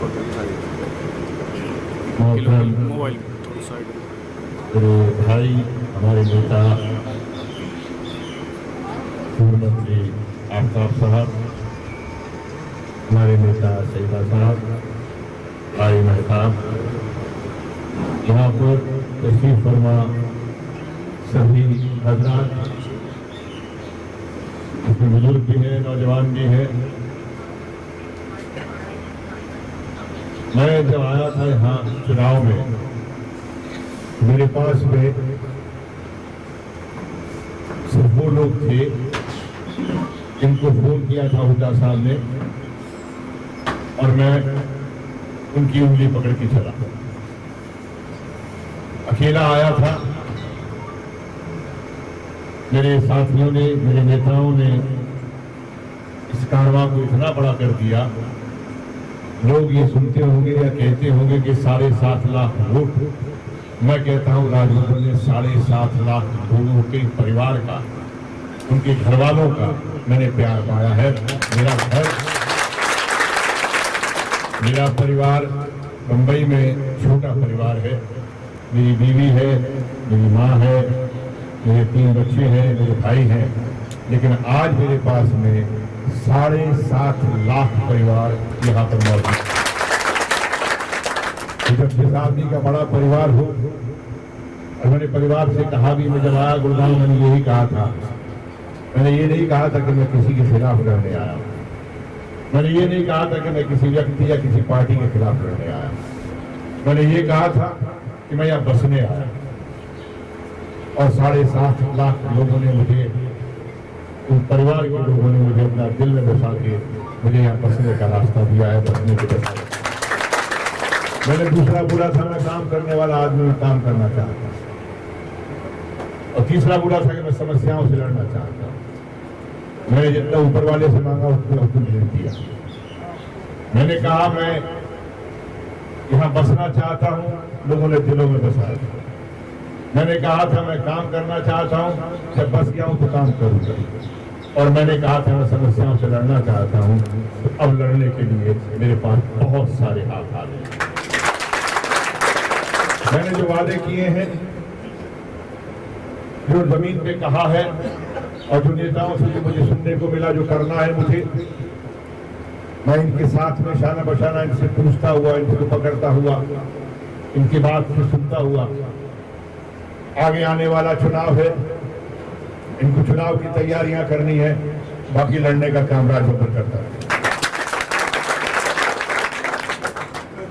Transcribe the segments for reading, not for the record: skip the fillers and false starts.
Mobile मेरे भाई, हमारे नेता पूर्व मंत्री आफ्ताब साहब, हमारे नेता सईदा साहब, भाई महताब, यहाँ पर तशरीफ फरमा सभी हजरात, इसमें बुजुर्ग भी हैं, नौजवान भी हैं। मैं जब आया था यहाँ चुनाव में, मेरे पास में सिर्फ वो लोग थे जिनको फोन किया था हुड्डा साहब ने, और मैं उनकी उंगली पकड़ के चला, अकेला आया था। मेरे साथियों ने, मेरे नेताओं ने इस कारवां को इतना बड़ा कर दिया। लोग ये सुनते होंगे या कहते होंगे कि 7.5 लाख वोट, मैं कहता हूं राजभवन ने 7.5 लाख लोगों के परिवार का, उनके घर वालों का मैंने प्यार पाया है। मेरा घर, मेरा परिवार मुंबई में छोटा परिवार है। मेरी बीवी है, मेरी माँ है, मेरे 3 बच्चे हैं, मेरे भाई हैं, लेकिन आज मेरे पास में 7.5 लाख परिवार यहाँ पर मौजूद है। जब जिस आदमी का बड़ा परिवार हो, और मैंने परिवार से कहा भी, मैं जब आया गुड़गांव मैंने यही कहा था, मैंने ये नहीं कहा था कि मैं किसी के खिलाफ लड़ने आया, मैंने ये नहीं कहा था कि मैं किसी व्यक्ति या किसी पार्टी के खिलाफ लड़ने आया, मैंने ये कहा था कि मैं यहाँ बसने आया। और 7.5 लाख लोगों ने मुझे, उन परिवार के लोगों ने मुझे अपना दिल में बसा के मुझे यहाँ बसने का रास्ता दिया है, बसने के रास्ता। मैंने दूसरा बोला था मैं काम करने वाला आदमी में काम करना चाहता हूँ, और तीसरा बोला था कि मैं समस्याओं से लड़ना चाहता हूँ। मैंने जितना ऊपर वाले से मांगा उतना नहीं दिया। मैंने कहा मैं यहाँ बसना चाहता हूँ, लोगों ने दिलों में बसाया। मैंने कहा था मैं काम करना चाहता हूँ, जब बस गया हूँ तो काम करूँगा। और मैंने कहा था मैं समस्याओं से लड़ना चाहता हूँ, तो अब लड़ने के लिए मेरे पास बहुत सारे हाथ आ गए। मैंने जो वादे किए हैं, जो जमीन पे कहा है, और जो नेताओं से जो मुझे सुनने को मिला, जो करना है मुझे, मैं इनके साथ में शाना बशाना इनसे पूछता हुआ, इनको पकड़ता हुआ, इनकी बात को सुनता हुआ, आगे आने वाला चुनाव है, इनको चुनाव की तैयारियां करनी है, बाकी लड़ने का काम राजभवन करता है।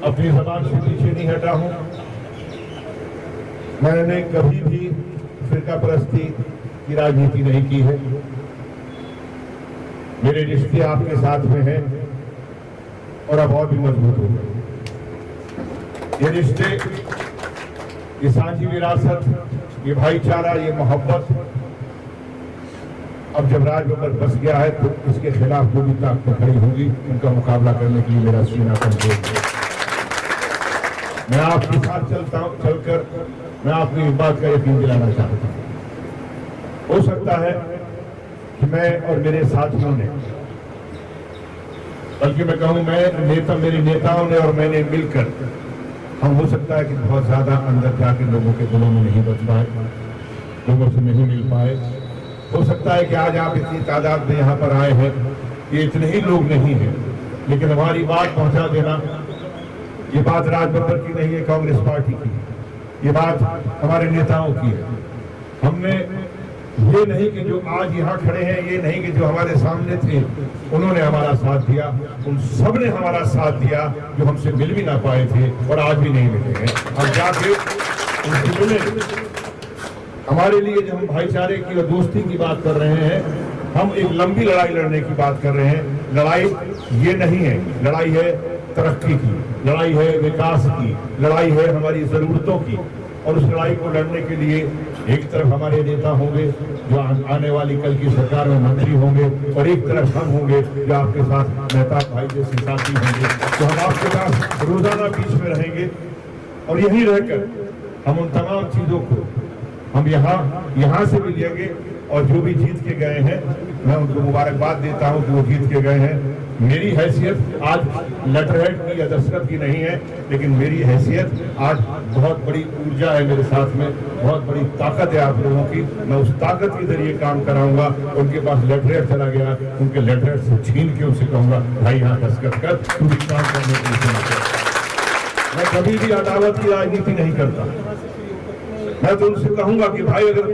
अपनी जबान से पीछे नहीं हटा हूं। मैंने कभी भी फिरका परस्ती की राजनीति नहीं की है। मेरे रिश्ते आपके साथ में हैं और अब और भी मजबूत हो गए। ये रिश्ते, ये साझी विरासत, ये भाईचारा, ये मोहब्बत, अब जब राजभवन बस गया है तो इसके खिलाफ जो भी ताकत खड़ी होगी, उनका मुकाबला करने के लिए मेरा सीना कमजोर है। मैं आपके साथ चलता हूं, चलकर मैं आपको इस बात का यकीन दिलाना चाहता हूं। हो सकता है कि मैं और मेरे साथियों ने, बल्कि मैं कहूं मेरे नेताओं ने और मैंने मिलकर, हम हो सकता है कि बहुत ज्यादा अंदर जाके लोगों के दिलों में नहीं बच पाए, लोगों से नहीं मिल पाए। हो सकता है कि आज आप इतनी तादाद में यहाँ पर आए हैं, ये इतने ही लोग नहीं हैं, लेकिन हमारी बात पहुंचा देना, ये बात राजभवन की नहीं है, कांग्रेस पार्टी की, ये बात हमारे नेताओं की है। हमने ये नहीं कि जो आज यहाँ खड़े हैं, ये नहीं कि जो हमारे सामने थे उन्होंने हमारा साथ दिया, उन सब ने हमारा साथ दिया जो हमसे मिल भी ना पाए थे और आज भी नहीं मिले हैं। हम जाके उनसे मिले। हमारे लिए जब हम भाईचारे की और दोस्ती की बात कर रहे हैं, हम एक लंबी लड़ाई लड़ने की बात कर रहे हैं। लड़ाई ये नहीं है, लड़ाई है तरक्की की, लड़ाई है विकास की, लड़ाई है हमारी जरूरतों की। और उस लड़ाई को लड़ने के लिए एक तरफ हमारे नेता होंगे जो आने वाली कल की सरकार में मंत्री होंगे, और एक तरफ हम होंगे जो आपके साथ मेहताब भाई जैसे साथी होंगे, तो हम आपके साथ रोजाना बीच में रहेंगे। और यहीं रहकर हम उन तमाम चीजों को हम यहाँ से भी लेंगे। और जो भी जीत के गए हैं, मैं उनको मुबारकबाद देता हूँ कि वो जीत के गए हैं। मेरी हैसियत आज लेटरहेड की या दस्तखत की नहीं है, लेकिन मेरी हैसियत आज बहुत बड़ी ऊर्जा है मेरे साथ में, बहुत बड़ी ताकत है आप लोगों की। मैं उस ताकत के जरिए काम कराऊंगा। उनके पास लेटरहेड चला गया, उनके लेटरहेड से छीन के उनसे कहूंगा भाई यहाँ दस्तखत कर, तू भी काम करने के लिए। मैं कभी भी अदावत की राजनीति नहीं करता। मैं तो उनसे कहूंगा कि भाई अगर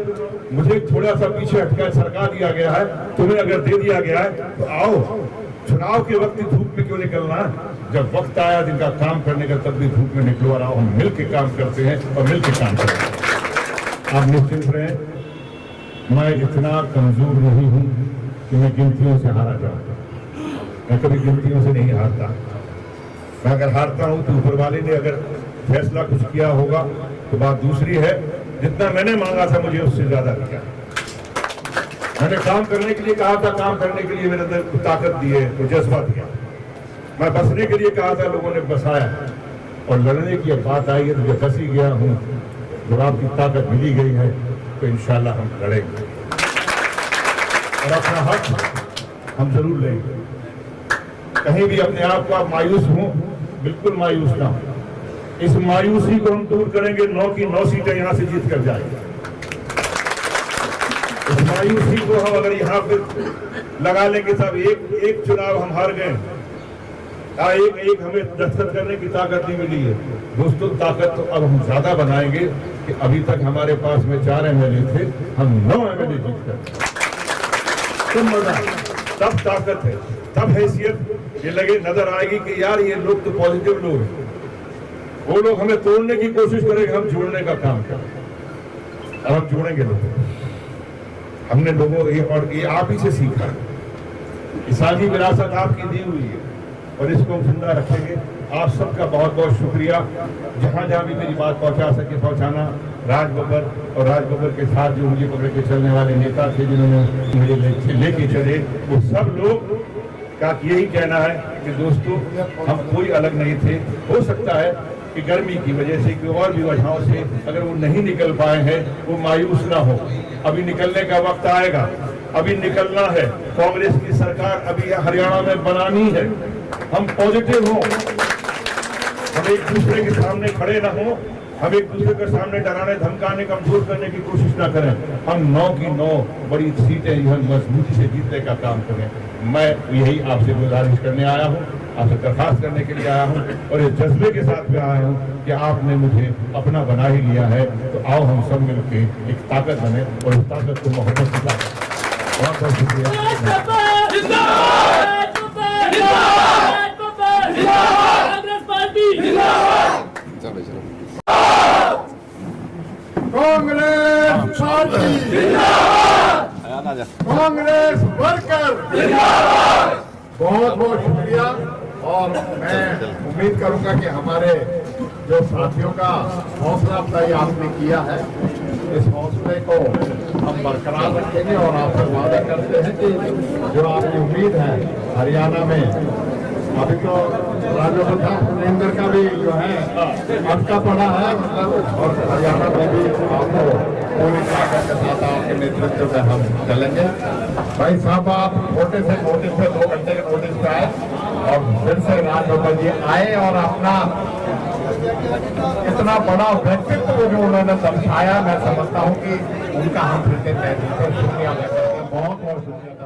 मुझे थोड़ा सा पीछे हटकर सरकार दिया गया है, तुम्हें अगर दे दिया गया है तो आओ, चुनाव के वक्त धूप में क्यों निकलना? जब वक्त आया जिनका काम करने का तब भी धूप में निकलो और आओ, हम मिल के काम करते हैं और मिल के काम करते हैं। आप निश्चिंत रहें, मैं इतना कमजोर नहीं हूं कि मैं गिनतियों से हारा जाऊं। मैं कभी गिनतियों से नहीं हारता। मैं अगर हारता हूं तो ऊपर वाले ने अगर फैसला कुछ किया होगा तो बात दूसरी है। जितना मैंने मांगा था मुझे उससे ज्यादा किया। मैंने काम करने के लिए कहा था, काम करने के लिए मेरे अंदर ताकत दी है, तो जज्बा दिया। मैं बसने के लिए कहा था, लोगों ने बसाया। और लड़ने की बात आई है तो मैं फंसी गया हूं। जब आपकी ताकत मिली गई है तो इंशाल्लाह हम लड़ेंगे और अपना हक हम जरूर लेंगे। कहीं भी अपने आप को आप मायूस हों, बिल्कुल मायूस ना हो। इस मायूसी को हम दूर करेंगे। 9 की 9 सीटें यहां से जीत कर जाएंगे। इस मायूसी को हम अगर यहाँ पे लगा लेंगे साहब, एक चुनाव हम हार गए, एक हमें दस्तखत करने की ताकत नहीं मिली है। दोस्तों, ताकत तो अब हम ज्यादा बनाएंगे कि अभी तक हमारे पास में 4 एमएलए थे, हम 9 एमएलए जीत कर। तब मजा, तब ताकत है, तब हैसियत ये लगे नजर आएगी कि यार ये लोग तो पॉजिटिव लोग हैं। वो लोग हमें तोड़ने की कोशिश करेंगे, हम जोड़ने का काम करें और हम जोड़ेंगे लोगों। हमने लोगों ये आप ही से सीखा। ये साझी विरासत आपकी दी हुई है और इसको हम जिंदा रखेंगे। आप सबका बहुत बहुत शुक्रिया। जहां जहां भी मेरी बात पहुंचा सके पहुंचाना। राज बब्बर और राज बब्बर के साथ जो मुझे पकड़ के चलने वाले नेता थे जिन्होंने मुझे लेके चले, वो सब लोग का यही कहना है कि दोस्तों हम कोई अलग नहीं थे। हो सकता है कि गर्मी की वजह से कि और भी वजहों से अगर वो नहीं निकल पाए हैं, वो मायूस ना हो। अभी निकलने का वक्त आएगा, अभी निकलना है। कांग्रेस की सरकार अभी हरियाणा में बनानी है। हम पॉजिटिव हों, हम एक दूसरे के सामने खड़े ना हो, हम एक दूसरे के सामने डराने धमकाने कमजोर करने की कोशिश ना करें। हम 9 की 9 बड़ी सीटें मजबूती से जीतने का काम करें। मैं यही आपसे गुजारिश करने आया हूँ, आपसे दरखास्त करने के लिए आया हूँ और इस जज्बे के साथ में आया हूँ कि आपने मुझे अपना बना ही लिया है, तो आओ हम सब मिलकर एक ताकत बने और इस ताकत को मोहब्बत की ताकत। बहुत बहुत शुक्रिया। कांग्रेस पार्टी, कांग्रेस वर्कर, बहुत बहुत शुक्रिया। और मैं उम्मीद करूंगा कि हमारे जो साथियों का हौसला अफजाई आपने किया है, इस हौसले को हम बरकरार रखेंगे और आपसे वादा करते हैं कि जो आपकी उम्मीद है हरियाणा में, अभी तो राजस्थान सुरेंद्र का भी जो है अटका पड़ा है, मतलब, और हरियाणा में भी आपको पूरी ताकत के साथ आपके नेतृत्व में हम चलेंगे। भाई साहब, आप छोटे से नोटिस पे 2 घंटे के नोटिस पे आए और फिर से राज बब्बर जी आए और अपना इतना बड़ा व्यक्तित्व जो उन्होंने दर्शाया, मैं समझता हूँ कि उनका हम फिर से शुक्रिया, बहुत बहुत शुक्रिया।